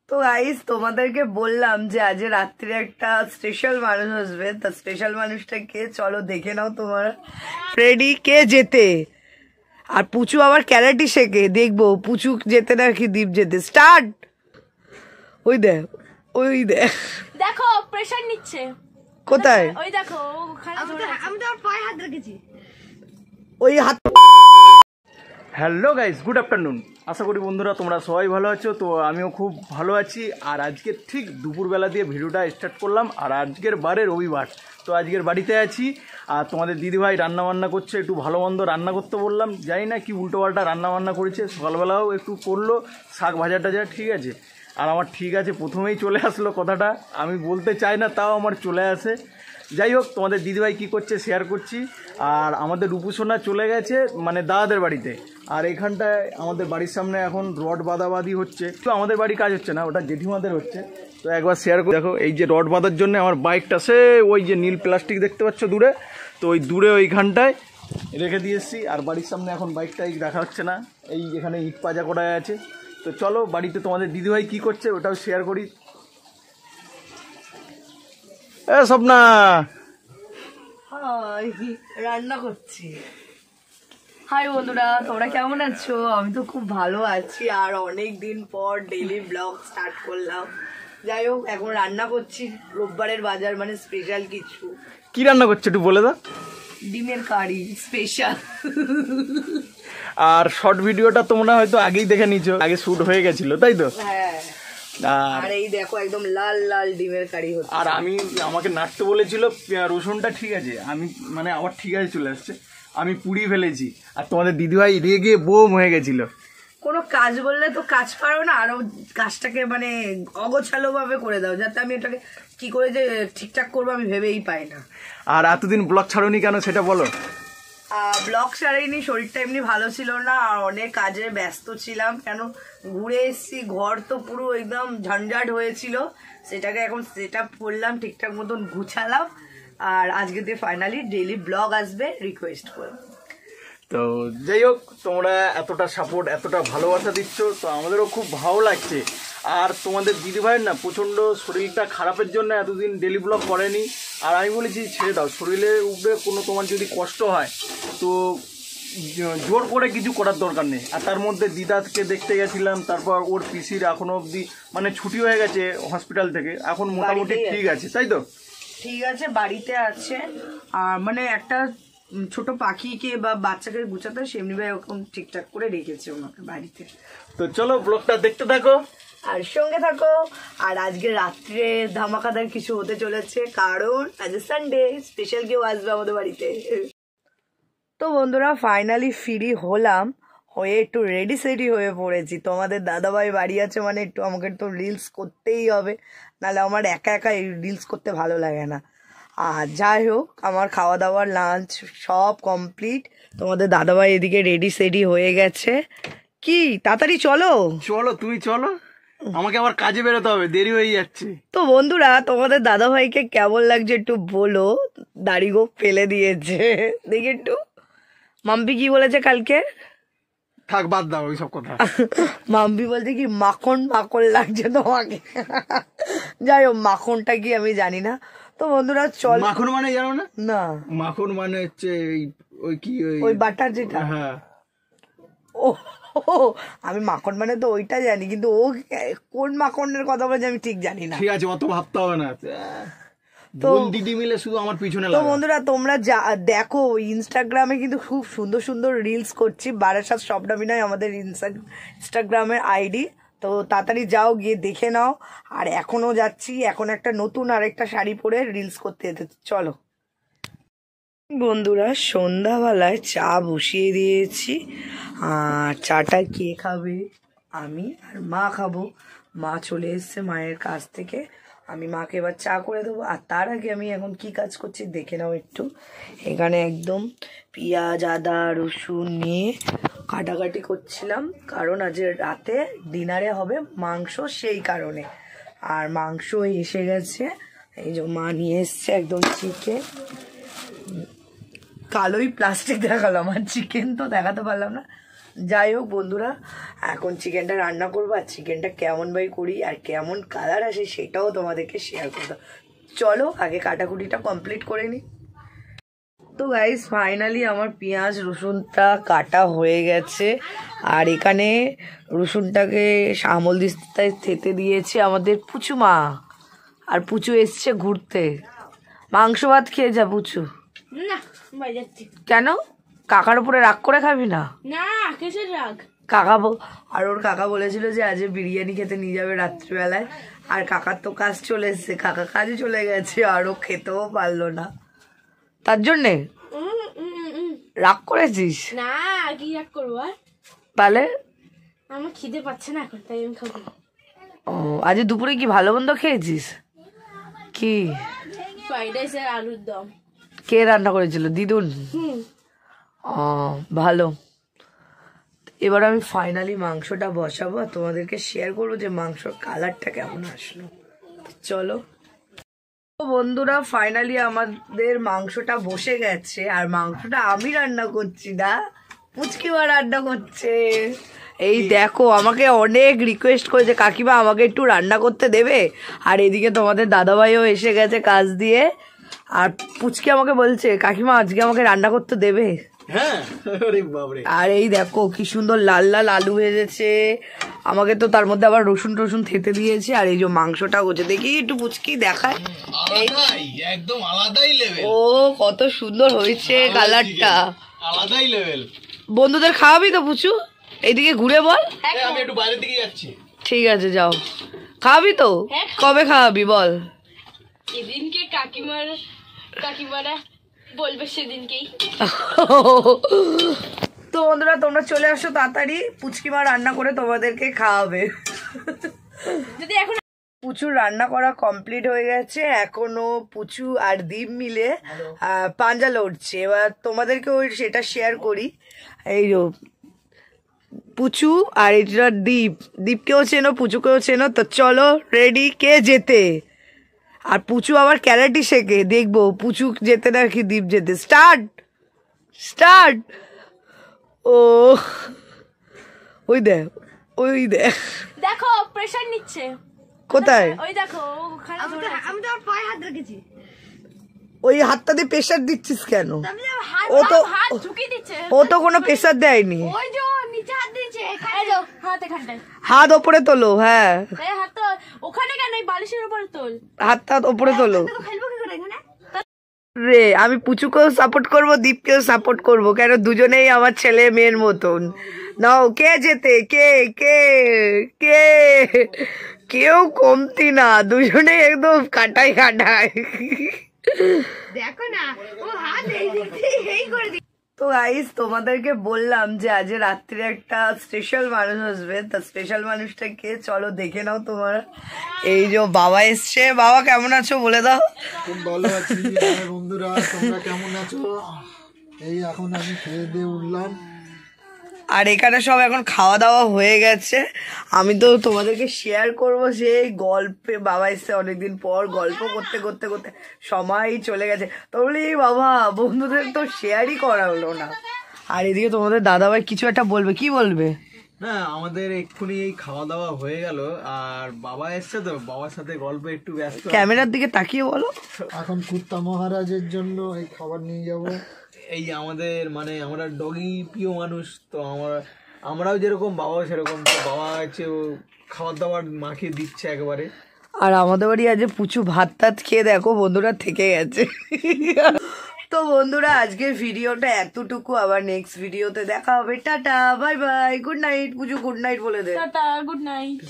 তো গাইস তোমাদেরকে বললাম যে আজ রাত্রে একটা স্পেশাল মানুষ আসবে, তা স্পেশাল মানুষটা কে চলো দেখে নাও তোমরা। রেডি? কে যেতে? আর পুচু আবার ক্যারাটি শেখে, দেখবো পুচু যেতে নাকি দীপ যেতে। স্টার্ট। ওই দেখ, ওই দেখ, দেখো প্রেসার নিচ্ছে। কোথায়? ওই দেখো আমি তো পায়ে হাত রেখেছি। ওই হাত। Hello guys, good afternoon. আশা করি বন্ধুরা তোমরা সবাই ভালো আছো। তো আমিও খুব ভালো আছি। আর আজকে ঠিক দুপুরবেলা দিয়ে ভিডিওটা স্টার্ট করলাম। আর আজকের বারে রবিবার, তো আজকের বাড়িতে আছি। আর তোমাদের দিদিভাই রান্নাবান্না করছে, একটু ভালো মন্দ রান্না করতে বললাম। জানি না কি উল্টোপাল্টা রান্নাবান্না করেছে, সকালবেলাও একটু করলো শাক ভাজা টাজা, ঠিক আছে। আর আমার ঠিক আছে প্রথমেই চলে আসলো কথাটা, আমি বলতে চাই না তাও আমার চলে আসে। যাই হোক, তোমাদের দিদিভাই কী করছে শেয়ার করছি। আর আমাদের রূপুসোনা চলে গেছে মানে দাদাদের বাড়িতে। আর এখানটায় আমাদের বাড়ির সামনে এখন রড বাঁধাবাঁধি হচ্ছে। তো আমাদের বাড়ি কাজ হচ্ছে না, ওটা জেঠিমাদের হচ্ছে। তো একবার শেয়ার করে দেখো, এই যে রড বাঁধার জন্য আমার বাইকটা সে ওই যে নীল প্লাস্টিক দেখতে পাচ্ছ দূরে, তো ওই দূরে ওইখানটায় রেখে দিয়ে এসেছি। আর বাড়ির সামনে এখন বাইকটাই দেখা হচ্ছে না, এই এখানে ইট পাজা করা আছে। তো চলো বাড়িতে তোমাদের দিদিভাই কী করছে ওটাও শেয়ার করি। স্বপ্না, রান্না করছি। হাই বন্ধুরা, তোমরা কেমন আছো? আমি তো খুব ভালো আছি। আর অনেক দিন পর ডেইলি ব্লগ স্টার্ট করলাম। যাই হোক, এখন রান্না করছি রোববারের বাজার, মানে স্পেশাল কিছু। কি রান্না করছে একটু বলে দাও। ডিমের কারি স্পেশাল। আর শর্ট ভিডিওটা তোমরা হয়তো আগেই দেখে নিছো, আগে শুট হয়ে গেছিল তাই তো? হ্যাঁ। আর এই দেখো একদম লাল লাল ডিমের কারি হচ্ছে। আর আমি আমাকে নাড়তে বলেছিল রসুনটা, ঠিক আছে আমি মানে আবার ঠিক আছে চলে আসছে, আমি পুড়িয়ে ফেলেছি। আর তোমাদের দিদিভাই রেগে বোম হয়ে গেছিল। কোনো কাজ বললে তো কাজ পারো না, আরো কাজটাকে মানে অগোছালো ভাবে করে দাও, যাতে আমি এটাকে কি করে যে ঠিকঠাক করবো আমি ভেবেই পাই না। আর এতদিন ব্লগ ছাড়োনি কেন সেটা বলো। ব্লগ ছাড়াইনি, শরীরটা এমনি ভালো ছিল না, আর অনেক কাজে ব্যস্ত ছিলাম। কেন ঘুরে এসেছি, ঘর তো পুরো একদম ঝঞ্ঝাট হয়েছিল, সেটাকে এখন সেট আপ করলাম, ঠিকঠাক মতন গুছালাম। আর আজকে দিয়ে ফাইনালি ডেইলি ব্লগ আসবে, রিকোয়েস্ট করো। তো যাই হোক, তোমরা এতটা সাপোর্ট এতটা ভালোবাসা দিচ্ছ, তো আমাদেরও খুব ভালো লাগছে। আর তোমাদের দিদিভাইয়ের না প্রচণ্ড শরীরটা খারাপের জন্য এতদিন ডেলি ব্লগ করেনি। আর আমি বলেছি ছেড়ে দাও, শরীরের উপরে কোনো তোমার যদি কষ্ট হয় তো জোর করে কিছু করার দরকার নেই। আর তার মধ্যে দিদাকে দেখতে গেছিলাম, তারপর ওর পিসির এখনও অবধি মানে ছুটি হয়ে গেছে হসপিটাল থেকে, এখন মোটামুটি ঠিক আছে তাই তো? ঠিক আছে, বাড়িতে আছে। আর মানে একটা ছোট পাখিকে বা বাচ্চাকে গুছাতে সেমনি ভাই ওরকম ঠিকঠাক করে রেখেছে ওনাকে বাড়িতে। তো চলো ব্লগটা দেখতে থাকো আর সঙ্গে থাকো। আর আজকে রাত্রে ধামাকাদার কিছু হতে চলেছে, কারণ আজ সানডে, স্পেশাল কেউ আসবে আমাদের বাড়িতে। তো বন্ধুরা ফাইনালি ফ্রি হলাম, হয়ে একটু রেডি সেডি হয়ে পড়েছি। তোমাদের দাদাভাই বাড়ি আছে মানে একটু আমাকে তো রিলস করতেই হবে, নাহলে আমার একা একা এই রিলস করতে ভালো লাগে না। আর যাই হোক, আমার খাওয়া দাওয়ার লাঞ্চ সব কমপ্লিট। তোমাদের দাদাভাই এদিকে রেডি সেডি হয়ে গেছে। কি তাড়াতাড়ি চলো। চলো তুমি চলো, আমাকে আবার কাজে বেরোতে হবে, দেরি হয়ে যাচ্ছে। তো বন্ধুরা তোমাদের দাদাভাইকে কেমন লাগছে একটু বলো। দাড়ি গোঁফ ফেলে দিয়েছে, দেখি একটু। মাম্পি কি বলেছে কালকে? থাক বাদ দাও ওইসব কথা। মাম্পি বলছে কি মাখন মাখন লাগছে তোমাকে। যাই হোক, মাখনটা কি আমি জানি না। তো বন্ধুরা চল। মাখন মানে জানো না? না, মাখন মানে হচ্ছে ওই কি ওই বাটার যেটা। হ্যাঁ। ও আমি মাখন মানে তো ওইটা জানি, কিন্তু ও কোন মাখনের কথা বলছে আমি ঠিক জানি না। ঠিক আছে, অত ভাবতে হবে না। তো দিদি মিলে শুধু আমার পিছনে তো বন্ধুরা তোমরা দেখো ইনস্টাগ্রামে কিন্তু খুব সুন্দর সুন্দর রিলস করছি। বারাসাত স্বপ্নাভিনয় আমাদের ইনস্টাগ্রামের আইডি, তো তাড়াতাড়ি যাও, গিয়ে দেখে নাও। আর এখনো যাচ্ছি, এখন একটা নতুন আরেকটা শাড়ি পরে রিলস করতে যেতে। চলো বন্ধুরা, সন্ধ্যাবেলায় চা বসিয়ে দিয়েছি। আর চাটা কে খাবে? আমি আর মা খাবো। মা চলে এসছে মায়ের কাছ থেকে, আমি মাকে এবার চা করে দেবো। আর তার আগে আমি এখন কি কাজ করছি দেখে নাও একটু। এখানে একদম পেঁয়াজ আদা রসুন নিয়ে কাটাকাটি করছিলাম, কারণ আজ রাতে ডিনারে হবে মাংস, সেই কারণে। আর মাংস এসে গেছে, এই যে মা নিয়ে এসছে একদম চিকেন। কালোই প্লাস্টিক দেখালাম, আর চিকেন তো দেখাতে পারলাম না। যাই হোক বন্ধুরা, এখন চিকেনটা রান্না করবো, আর চিকেনটা কেমন ভাই করি আর কেমন কালার আসে সেটাও তোমাদেরকে শেয়ার করবো। চলো আগে কাটাকুটিটা কমপ্লিট করে নিই। তো গাইস ফাইনালি আমার পেঁয়াজ রসুনটা কাটা হয়ে গেছে, আর এখানে রসুনটাকে আমল দিস্তায় থেতে দিয়েছে আমাদের পুচু মা। আর পুচু এসছে ঘুরতে, মাংস ভাত খেয়ে যা পুচু। না বাজাচ্ছি কেন? কাকার উপরে রাগ করে খাবি না? না কিসের রাগ? কাকা আর ওর কাকা বলেছিল যে আজ বিরিয়ানি খেতে নিয়ে যাবে রাত্রিবেলায়, আর কাকার তো কাজ চলে এসছে, কাকা কাজে চলে গেছে আর ও খেতেও পারলো না, তার জন্যে রাগ করেছিস? না কি রাগ করবো আর? তাহলে আমার খিদে পাচ্ছে না এখন, তাই আমি খাবো। ও আজ দুপুরে কি ভালো মন্দ খেয়েছিস? কি ফ্রাইড রাইস আর আলুর দম। কে রান্না করেছিল? দিদুন? ও ভালো। এবার আমি ফাইনালি মাংসটা বসাবো, তোমাদেরকে শেয়ার করবো যে মাংসর কালারটা কেমন আসলো। চলো বন্ধুরা, ফাইনালি আমাদের মাংসটা বসে গেছে, আর মাংসটা আমি রান্না করছি না, পুচকিমা রান্না করছে। এই দেখো, আমাকে অনেক রিকোয়েস্ট করেছে কাকিমা আমাকে একটু রান্না করতে দেবে, আর এদিকে তোমাদের দাদাভাইও এসে গেছে কাজ দিয়ে, আর পুচকি আমাকে বলছে কাকিমা আজকে আমাকে রান্না করতে দেবে। আর এই দেখো কি সুন্দর লাল লাল আলু ভেজেছে, আমাকে তো তার মধ্যে আবার রসুন টসুন থেতে দিয়েছে, আর এই যে মাংসটা হচ্ছে দেখি একটু পুচকি দেখায়, একদম আলাদাই লেভেল। ও কত সুন্দর হয়েছে কালারটা, আলাদাই লেভেল। বন্ধুদের খাওয়াবি তো পুচু? এইদিকে ঘুরে বল। আমি একটু বাইরের দিকে যাচ্ছি। ঠিক আছে যাও, খাওয়াবি তো? কবে খাওয়াবি বল? এদিনকে কাকিমারা বলবে সেদিনকেই। তো বন্ধুরা তোমরা চলে আসো তাড়াতাড়ি, পুচকিমা রান্না করে তোমাদেরকে খাওয়াবে। যদি এখন পুচুর রান্না করা কমপ্লিট হয়ে গেছে, এখনো পুচু আর দীপ মিলে পাঞ্জা লড়ছে। এবার তোমাদেরকেও সেটা শেয়ার করি। এই যে পুচু আর এটা দীপকেও চেনো, পুচুকেও চেনো, তো চলো রেডি, কে যেতে? আর পুচু আবার ক্যারাটি শেখে, দেখবো পুচু যেতে নাকি দীপ যেতে। স্টার্ট। ও ওই দেখ দেখো প্রেসার নিচ্ছে। কোথায়? ওই দেখো ওখানে আমি তো পায়ে হাত রেখেছি। ওই হাতটা দিয়ে প্রেসার দিচ্ছিস কেন? ও তো হাত ঝুঁকি দিচ্ছে। ও তো কোনো প্রেসার দেয়নি। ওই যে নিচে হাত দিয়েছে, এই যে হাত এখানটায়। হাত ওপরে তোলো। হ্যাঁ এই হাত তো ওখানে কেন, এই বালিশের উপরে তোল। হাতটা ওপরে তোলো। খেলবো কি করে এখানে? রে আমি পুচুকেও সাপোর্ট করব, দীপকেও সাপোর্ট করব, কেন দুজনেই আমার ছেলে মেয়ের মতন। নাও কে যেতে? কে কে কে কেউ কমতি না, দুজনেই একদম কাটাই। দেখো না ও হাত এই দিক দিয়ে এই করে দি। তো গাইস তোমাদেরকে বললাম যে আজ রাত্রে একটা স্পেশাল মানুষ আসবে, তা স্পেশাল মানুষটা কে চলো দেখে নাও তোমরা। এই যে বাবা এসছে। বাবা কেমন আছো বলে দাও। খুব ভালো আছি বন্ধুরা, তোমরা কেমন আছো? এই এখন আমি খেয়ে দিয়ে উঠলাম, আর এখানে সব এখন খাওয়া দাওয়া হয়ে গেছে। আমি তো তোমাদেরকে শেয়ার করবো সেই গল্পে, বাবা এসছে অনেকদিন পর, গল্প করতে করতে করতে সময় চলে গেছে। তো বলি বাবা বন্ধুদের তো শেয়ারই করা হলো না। আর এদিকে তোমাদের দাদাভাই কিছু একটা বলবে, কি বলবে? না আমাদের এক্ষুনি এই খাওয়া দাওয়া হয়ে গেল, আর বাবা এসছে তো বাবার সাথে গল্প একটু ব্যস্ত। ক্যামেরার দিকে তাকিয়ে বলো। এখন কুত্তা মহারাজের জন্য এই খাবার নিয়ে যাব। এই আমাদের মানে আমরা ডগি প্রিয় মানুষ, তো আমরাও যেরকম বাবাও সেরকম, তো বাবা হচ্ছে খাবার দাবার মাখিয়ে দিচ্ছে একেবারে। আর আমাদের বাড়ি আজ পুচু ভাত টাত খেয়ে দেখো বন্ধুরা থেকে গেছে। তো বন্ধুরা আজকের ভিডিওটা এতটুকু, আবার নেক্সট ভিডিওতে দেখা হবে। Tata bye bye, good night. Puchu good night বলে দে। Tata good night.